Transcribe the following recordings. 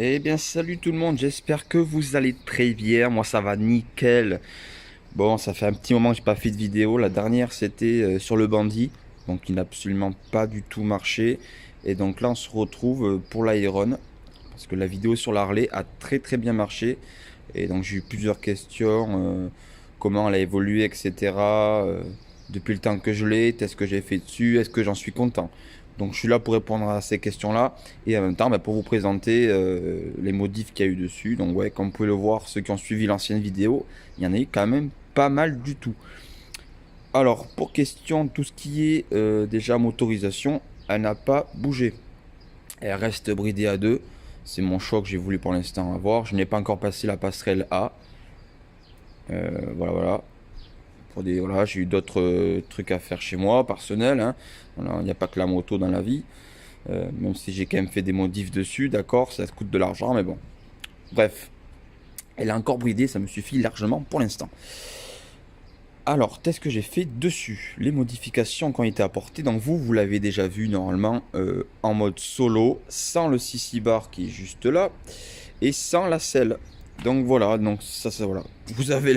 Eh bien, salut tout le monde, j'espère que vous allez très bien. Moi, ça va nickel. Bon, ça fait un petit moment que j'ai pas fait de vidéo. La dernière, c'était sur le bandit, donc qui n'a absolument pas du tout marché. Et donc là, on se retrouve pour l'Iron, parce que la vidéo sur l'Harley a très très bien marché. Et donc, j'ai eu plusieurs questions, comment elle a évolué, etc. Depuis le temps que je l'ai, qu'est-ce que j'ai fait dessus, est-ce que j'en suis content. Donc je suis là pour répondre à ces questions-là et en même temps pour vous présenter les modifs qu'il y a eu dessus. Donc ouais, comme vous pouvez le voir, ceux qui ont suivi l'ancienne vidéo, il y en a eu quand même pas mal du tout. Alors pour question, tout ce qui est déjà motorisation, elle n'a pas bougé. Elle reste bridée à 2. C'est mon choix que j'ai voulu pour l'instant avoir. Je n'ai pas encore passé la passerelle A. Voilà, voilà. Voilà, j'ai eu d'autres trucs à faire chez moi, personnels, hein. Voilà, il n'y a pas que la moto dans la vie. Même si j'ai quand même fait des modifs dessus, d'accord, ça coûte de l'argent, mais bon. Bref, elle est encore bridée, ça me suffit largement pour l'instant. Alors, qu'est-ce que j'ai fait dessus? Les modifications qui ont été apportées, donc vous l'avez déjà vu normalement en mode solo, sans le CC bar qui est juste là, et sans la selle. Donc voilà, donc ça voilà. Vous avez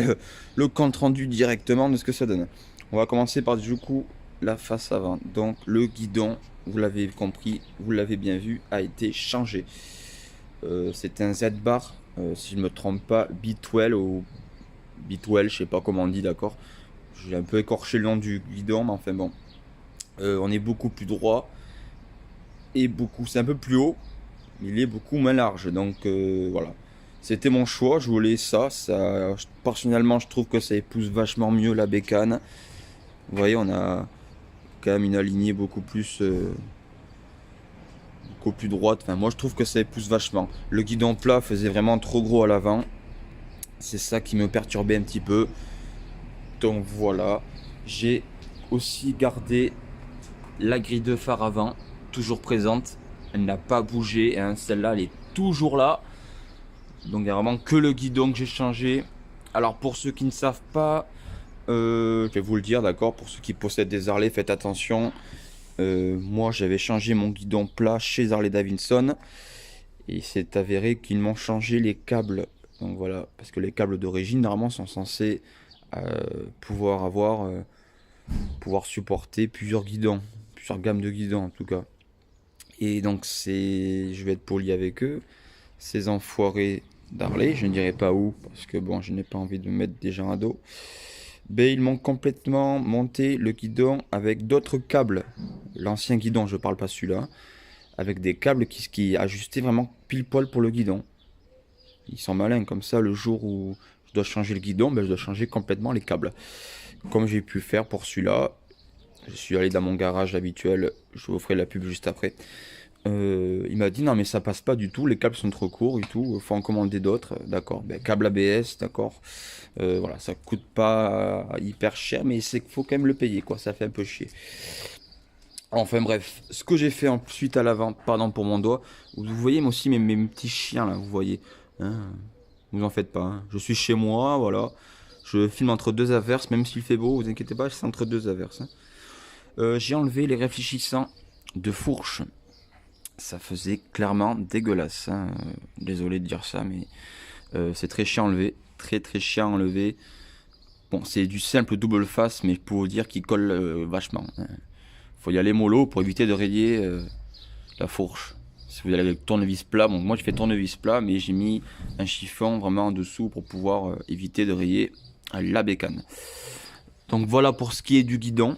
le compte rendu directement de ce que ça donne. On va commencer par du coup la face avant. Donc le guidon, vous l'avez compris, vous l'avez bien vu, a été changé. C'est un Z-bar, si je ne me trompe pas, Bitwell ou Bitwell, je sais pas comment on dit, d'accord. J'ai un peu écorché le nom du guidon, mais enfin bon. On est beaucoup plus droit et beaucoup, c'est un peu plus haut, mais il est beaucoup moins large. Donc voilà. C'était mon choix, je voulais ça. Personnellement, je trouve que ça épouse vachement mieux la bécane. Vous voyez, on a quand même une alignée beaucoup plus droite. Enfin, moi, je trouve que ça épouse vachement. Le guidon plat faisait vraiment trop gros à l'avant. C'est ça qui me perturbait un petit peu. Donc voilà. J'ai aussi gardé la grille de phare avant, toujours présente. Elle n'a pas bougé, hein. Celle-là, elle est toujours là. Donc il n'y a vraiment que le guidon que j'ai changé. Alors pour ceux qui ne savent pas, je vais vous le dire, d'accord. Pour ceux qui possèdent des Harley, faites attention. Moi, j'avais changé mon guidon plat chez Harley Davidson. Et il s'est avéré qu'ils m'ont changé les câbles. Donc voilà, parce que les câbles d'origine, normalement, sont censés euh, pouvoir avoir, pouvoir supporter plusieurs guidons, plusieurs gammes de guidons en tout cas. Et donc je vais être poli avec eux, ces enfoirés d'Harley, je ne dirai pas où, parce que bon, je n'ai pas envie de me mettre des gens à dos. Ben, ils m'ont complètement monté le guidon avec d'autres câbles. L'ancien guidon, je parle pas celui-là, avec des câbles qui ajustaient vraiment pile poil pour le guidon. Ils sont malins, comme ça, le jour où je dois changer le guidon, ben, je dois changer complètement les câbles. Comme j'ai pu faire pour celui-là, je suis allé dans mon garage habituel, je vous ferai la pub juste après. Il m'a dit non mais ça passe pas du tout, les câbles sont trop courts et tout, faut en commander d'autres, d'accord. Ben, câble ABS, d'accord. Voilà, ça coûte pas hyper cher, mais c'est qu'il faut quand même le payer, quoi, ça fait un peu chier. Enfin bref, ce que j'ai fait ensuite à l'avant, pardon pour mon doigt, vous voyez moi aussi mes petits chiens là, vous voyez, hein, vous en faites pas, hein. Je suis chez moi, voilà, je filme entre deux averses, même s'il fait beau, vous inquiétez pas, c'est entre deux averses, hein. J'ai enlevé les réfléchissants de fourche. Ça faisait clairement dégueulasse, hein. Désolé de dire ça, mais c'est très chiant à enlever. Très très chiant à enlever. Bon, c'est du simple double face, mais je peux vous dire qu'il colle vachement, hein. Faut y aller mollo pour éviter de rayer la fourche. Si vous allez avec tournevis plat, bon, moi je fais tournevis plat, mais j'ai mis un chiffon vraiment en dessous pour pouvoir éviter de rayer la bécane. Donc voilà pour ce qui est du guidon.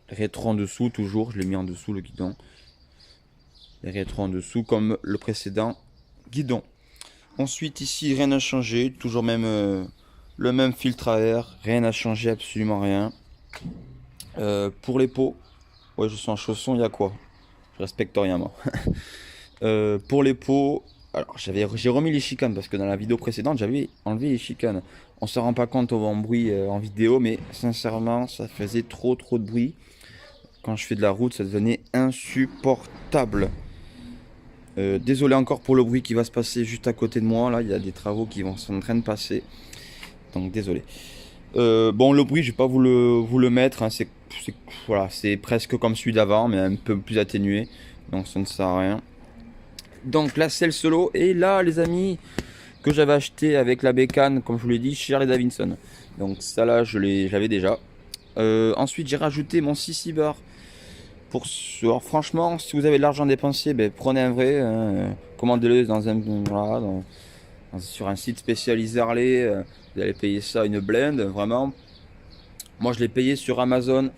Rétro en dessous, toujours, je l'ai mis en dessous le guidon. Les rétro en dessous, comme le précédent guidon. Ensuite, ici, rien n'a changé, toujours même le même filtre à air, rien n'a changé, absolument rien. Pour les pots, ouais, je suis en chaussons, il y a quoi? Je respecte rien, moi. Pour les pots, alors j'ai remis les chicanes parce que dans la vidéo précédente, j'avais enlevé les chicanes. On se rend pas compte au bruit en vidéo, mais sincèrement, ça faisait trop de bruit. Quand je fais de la route, ça devenait insupportable. Désolé encore pour le bruit qui va se passer juste à côté de moi. Là, il y a des travaux qui sont en train de passer. Donc désolé. Bon, le bruit, je vais pas vous le mettre, hein. Voilà, c'est presque comme celui d'avant, mais un peu plus atténué. Donc ça ne sert à rien. Donc la selle solo. Et là les amis, que j'avais acheté avec la bécane, comme je vous l'ai dit, chez Harley Davidson. Donc ça là, j'avais déjà. Ensuite j'ai rajouté mon CC bar. Alors, franchement, si vous avez de l'argent dépensé, ben, prenez un vrai. Commandez-le dans voilà, sur un site spécialisé Harley. Vous allez payer ça une blinde, vraiment. Moi je l'ai payé sur Amazon.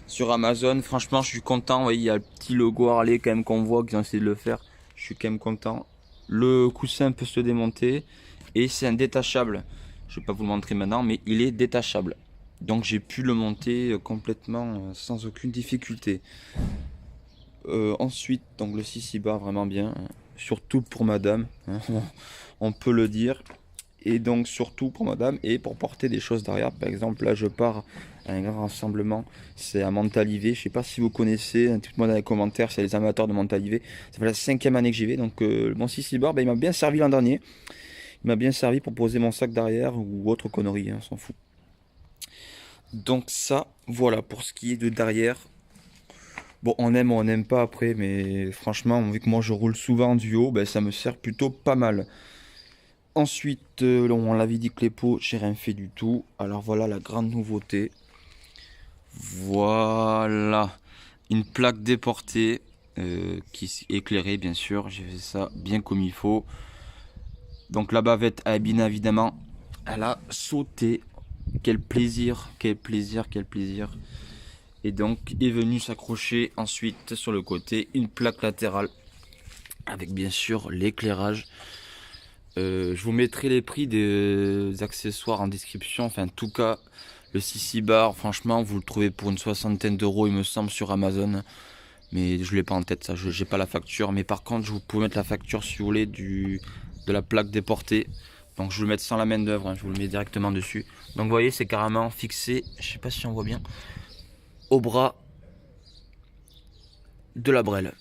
Sur Amazon, franchement, je suis content. Vous voyez, il y a le petit logo Harley quand même qu'on voit qu'ils ont essayé de le faire. Je suis quand même content. Le coussin peut se démonter et c'est un détachable. Je vais pas vous le montrer maintenant, mais il est détachable. Donc j'ai pu le monter complètement sans aucune difficulté. Ensuite, donc le CC bar vraiment bien, surtout pour madame, hein, on peut le dire. Et donc surtout pour madame et pour porter des choses derrière. Par exemple, là je pars à un grand rassemblement, c'est à Montalivet. Je sais pas si vous connaissez, dites-moi dans les commentaires, c'est les amateurs de Montalivet. Ça fait la 5e année que j'y vais. Donc mon CC bar, ben, il m'a bien servi l'an dernier. Il m'a bien servi pour poser mon sac derrière ou autre connerie, hein, on s'en fout. Donc ça, voilà pour ce qui est de derrière. Bon, on aime ou on n'aime pas après, mais franchement, vu que moi je roule souvent du haut, ben, ça me sert plutôt pas mal. Ensuite, on l'avait dit que les pots, j'ai rien fait du tout. Alors voilà la grande nouveauté. Voilà, une plaque déportée qui est éclairée bien sûr. J'ai fait ça bien comme il faut. Donc la bavette a bien évidemment, elle a sauté. Quel plaisir, quel plaisir, quel plaisir. Et donc est venu s'accrocher ensuite sur le côté une plaque latérale avec bien sûr l'éclairage. Je vous mettrai les prix des accessoires en description. Enfin, en tout cas, le CC bar, franchement, vous le trouvez pour une 60aine d'euros, il me semble, sur Amazon. Mais je ne l'ai pas en tête, ça. Je n'ai pas la facture. Mais par contre, je vous peux mettre la facture, si vous voulez, de la plaque déportée. Donc, je vais le mettre sans la main d'œuvre. Hein, je vous le mets directement dessus. Donc, vous voyez, c'est carrément fixé. Je ne sais pas si on voit bien. Au bras de la brelle.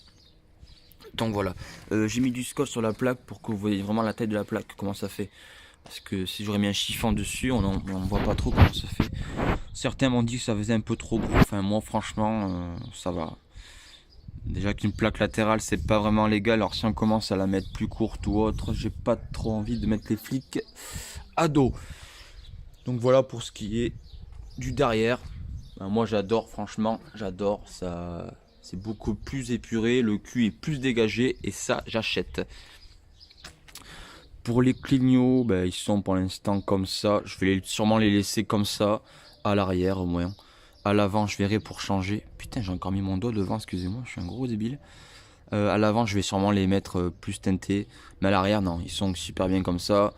Donc voilà, j'ai mis du scotch sur la plaque pour que vous voyez vraiment la taille de la plaque, comment ça fait. Parce que si j'aurais mis un chiffon dessus, on ne voit pas trop comment ça fait. Certains m'ont dit que ça faisait un peu trop gros, enfin moi franchement ça va. Déjà qu'une plaque latérale c'est pas vraiment légal, alors si on commence à la mettre plus courte ou autre, j'ai pas trop envie de mettre les flics à dos. Donc voilà pour ce qui est du derrière. Ben, moi j'adore, franchement j'adore ça. C'est beaucoup plus épuré, le cul est plus dégagé et ça j'achète. Pour les clignots, ben, ils sont pour l'instant comme ça. Je vais sûrement les laisser comme ça, à l'arrière au moins. À l'avant je verrai pour changer. Putain j'ai encore mis mon doigt devant, excusez-moi, je suis un gros débile. À l'avant je vais sûrement les mettre plus teintés. Mais à l'arrière non, ils sont super bien comme ça.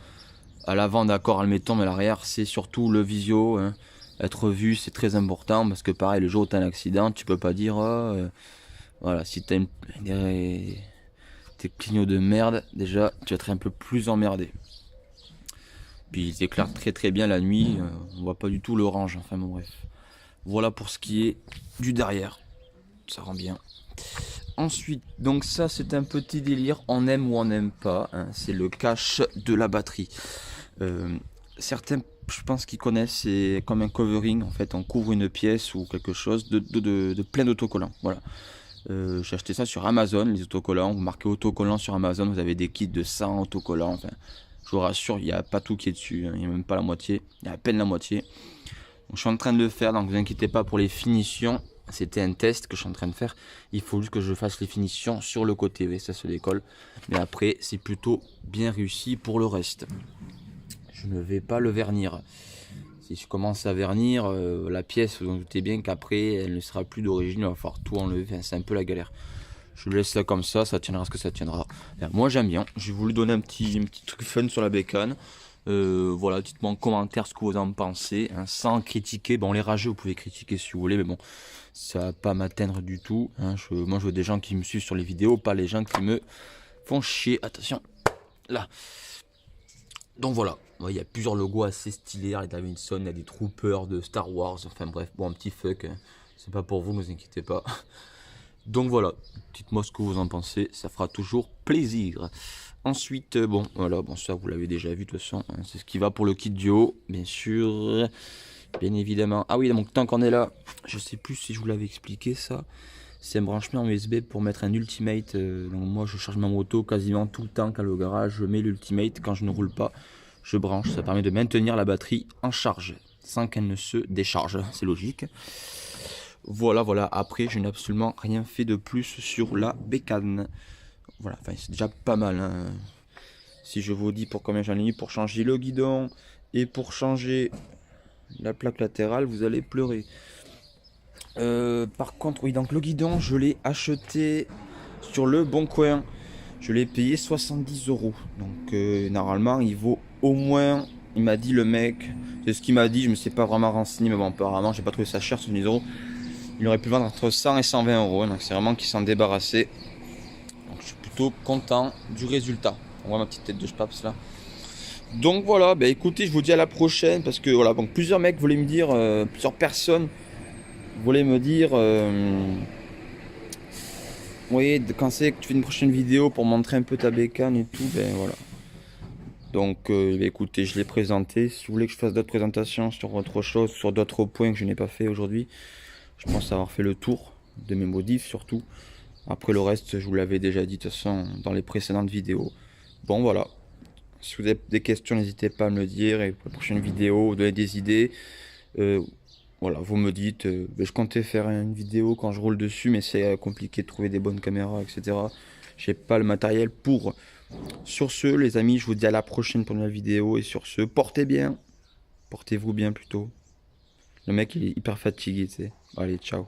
À l'avant d'accord admettons, mais à l'arrière c'est surtout le visio. Hein. Être vu c'est très important parce que pareil le jour où tu as un accident tu peux pas dire voilà, si tu as tes clignots de merde déjà tu vas être un peu plus emmerdé. Puis ils éclairent très très bien la nuit, on voit pas du tout l'orange, enfin bon bref. Voilà pour ce qui est du derrière, ça rend bien. Ensuite donc ça c'est un petit délire, on aime ou on n'aime pas, hein, c'est le cache de la batterie. Certains je pense qu'ils connaissent, c'est comme un covering en fait, on couvre une pièce ou quelque chose de plein d'autocollants, voilà. J'ai acheté ça sur Amazon, les autocollants, vous marquez autocollants sur Amazon, vous avez des kits de 100 autocollants, enfin je vous rassure, il n'y a pas tout qui est dessus, hein, il n'y a même pas la moitié, il y a à peine la moitié. Donc, je suis en train de le faire, donc ne vous inquiétez pas pour les finitions, c'était un test que je suis en train de faire, il faut juste que je fasse les finitions sur le côté, vous voyez, ça se décolle, mais après c'est plutôt bien réussi pour le reste. Je ne vais pas le vernir. Si je commence à vernir la pièce, vous en doutez bien qu'après elle ne sera plus d'origine, il va falloir tout enlever, enfin, c'est un peu la galère. Je laisse ça comme ça tiendra ce que ça tiendra. Enfin, moi j'aime bien, j'ai voulu donner un petit truc fun sur la bécane. Voilà, dites-moi en commentaire ce que vous en pensez, hein, sans critiquer. Bon, les rageux vous pouvez critiquer si vous voulez, mais bon, ça va pas m'atteindre du tout. Hein. Moi je veux des gens qui me suivent sur les vidéos, pas les gens qui me font chier. Attention, là. Donc voilà, il y a plusieurs logos assez stylés, Harley Davidson, il y a des troopers de Star Wars, enfin bref, bon un petit fuck, hein. C'est pas pour vous, ne vous inquiétez pas. Donc voilà, dites-moi ce que vous en pensez, ça fera toujours plaisir. Ensuite, bon voilà, bon ça vous l'avez déjà vu de toute façon, hein, c'est ce qui va pour le kit du haut, bien sûr, bien évidemment. Ah oui, donc tant qu'on est là, je sais plus si je vous l'avais expliqué ça, C'est un branchement USB pour mettre un Ultimate. Donc moi je charge ma moto quasiment tout le temps quand le garage, je mets l'Ultimate. Quand je ne roule pas, je branche. Ça permet de maintenir la batterie en charge sans qu'elle ne se décharge. C'est logique. Voilà, voilà. Après, je n'ai absolument rien fait de plus sur la bécane. Voilà, enfin c'est déjà pas mal, hein. Si je vous dis pour combien j'en ai eu pour changer le guidon et pour changer la plaque latérale, vous allez pleurer. Par contre, oui, donc le guidon, je l'ai acheté sur le Bon Coin. Je l'ai payé 70 euros. Donc normalement, il vaut au moins, il m'a dit le mec, c'est ce qu'il m'a dit, je me suis pas vraiment renseigné, mais bon, apparemment, j'ai pas trouvé ça cher, 70 euros. Il aurait pu le vendre entre 100 et 120 euros. Donc c'est vraiment qu'il s'en débarrassait. Donc je suis plutôt content du résultat. On voit ma petite tête de Spaps là. Donc voilà, bah écoutez, je vous dis à la prochaine parce que voilà, donc plusieurs mecs voulaient me dire, plusieurs personnes voulaient me dire, oui, quand c'est que tu fais une prochaine vidéo pour montrer un peu ta bécane et tout, ben voilà. Donc bah, écoutez, je l'ai présenté. Si vous voulez que je fasse d'autres présentations sur autre chose, sur d'autres points que je n'ai pas fait aujourd'hui, je pense avoir fait le tour de mes modifs surtout. Après le reste, je vous l'avais déjà dit de toute façon dans les précédentes vidéos. Bon voilà. Si vous avez des questions, n'hésitez pas à me le dire. Et pour la prochaine vidéo, donner des idées. Voilà, vous me dites. Je comptais faire une vidéo quand je roule dessus, mais c'est compliqué de trouver des bonnes caméras, etc. J'ai pas le matériel pour. Sur ce, les amis, je vous dis à la prochaine pour une nouvelle vidéo. Et sur ce, portez bien. Portez-vous bien plutôt. Le mec, il est hyper fatigué, tu sais. Allez, ciao.